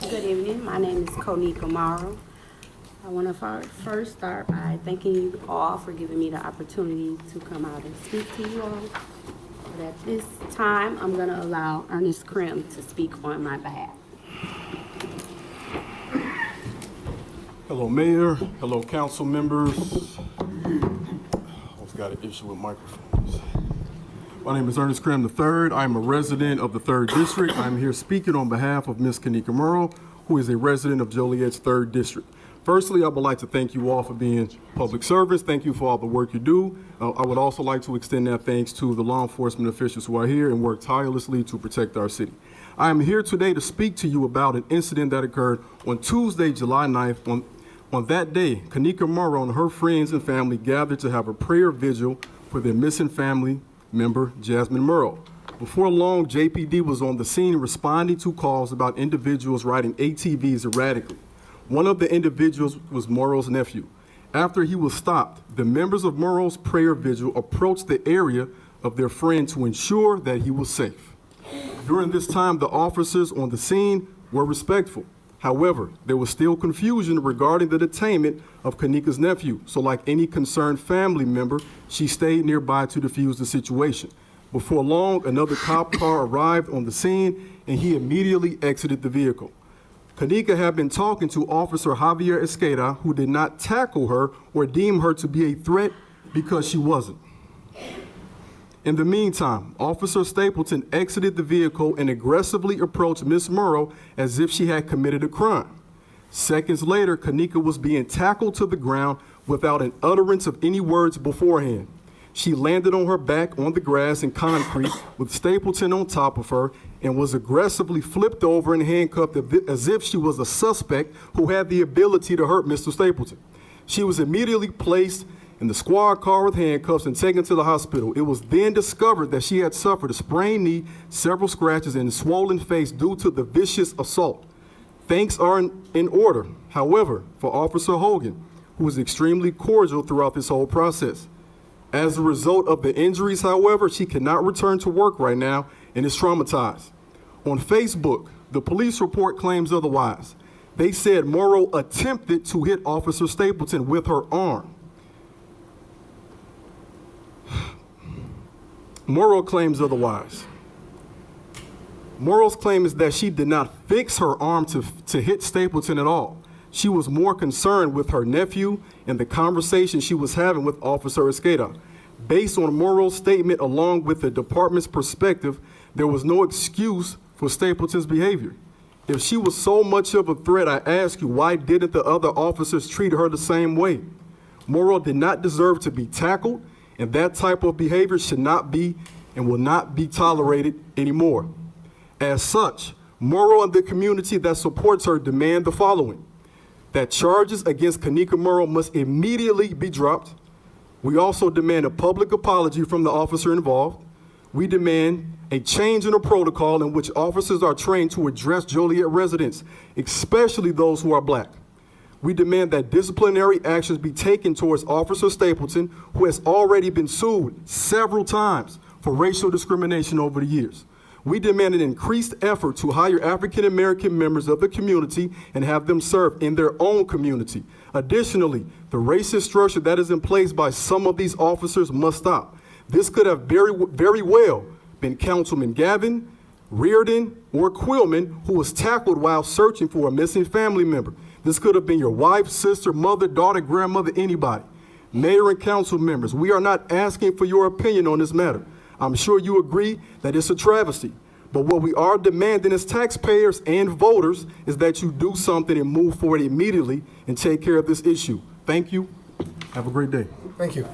Good evening. My name is Konika Morrow. I want to first start by thanking you all for giving me the opportunity to come out and speak to you all. But at this time, I'm going to allow Ernest Krim to speak on my behalf. Hello, Mayor. Hello, council members. Always got an issue with microphones. My name is Ernest Krim III. I'm a resident of the 3rd District. I'm here speaking on behalf of Ms. Konika Morrow, who is a resident of Joliet's 3rd District. Firstly, I would like to thank you all for being public servants. Thank you for all the work you do. I would also like to extend that thanks to the law enforcement officials who are here and work tirelessly to protect our city. I am here today to speak to you about an incident that occurred on Tuesday, July 9th. On that day, Konika Morrow and her friends and family gathered to have a prayer vigil for their missing family member, Jasmine Morrow. Before long, JPD was on the scene responding to calls about individuals riding ATVs erratically. One of the individuals was Morrow's nephew. After he was stopped, the members of Morrow's prayer vigil approached the area of their friend to ensure that he was safe. During this time, the officers on the scene were respectful. However, there was still confusion regarding the detainment of Konika's nephew, so like any concerned family member, she stayed nearby to defuse the situation. Before long, another cop car arrived on the scene and he immediately exited the vehicle. Konika had been talking to Officer Javier Esqueda, who did not tackle her or deem her to be a threat because she wasn't. In the meantime, Officer Stapleton exited the vehicle and aggressively approached Ms. Morrow as if she had committed a crime. Seconds later, Konika was being tackled to the ground without an utterance of any words beforehand. She landed on her back on the grass and concrete with Stapleton on top of her and was aggressively flipped over and handcuffed as if she was a suspect who had the ability to hurt Mr. Stapleton. She was immediately placed in the squad car with handcuffs and taken to the hospital. It was then discovered that she had suffered a sprained knee, several scratches, and a swollen face due to the vicious assault. Thanks are in order, however, for Officer Hogan, who was extremely cordial throughout this whole process. As a result of the injuries, however, she cannot return to work right now and is traumatized. On Facebook, the police report claims otherwise. They said Morrow attempted to hit Officer Stapleton with her arm. Morrow claims otherwise. Morrow's claim is that she did not fix her arm to hit Stapleton at all. She was more concerned with her nephew and the conversation she was having with Officer Esqueda. Based on Morrow's statement along with the department's perspective, there was no excuse for Stapleton's behavior. If she was so much of a threat, I ask you, why didn't the other officers treat her the same way? Morrow did not deserve to be tackled, and that type of behavior should not be and will not be tolerated anymore. As such, Morrow and the community that supports her demand the following: that charges against Konika Morrow must immediately be dropped. We also demand a public apology from the officer involved. We demand a change in the protocol in which officers are trained to address Joliet residents, especially those who are Black. We demand that disciplinary actions be taken towards Officer Stapleton, who has already been sued several times for racial discrimination over the years. We demand an increased effort to hire African American members of the community and have them serve in their own community. Additionally, the racist structure that is in place by some of these officers must stop. This could have very well been Councilman Gavin, Reardon, or Quillman, who was tackled while searching for a missing family member. This could have been your wife, sister, mother, daughter, grandmother, anybody. Mayor and council members, we are not asking for your opinion on this matter. I'm sure you agree that it's a travesty. But what we are demanding as taxpayers and voters is that you do something and move forward immediately and take care of this issue. Thank you. Have a great day. Thank you.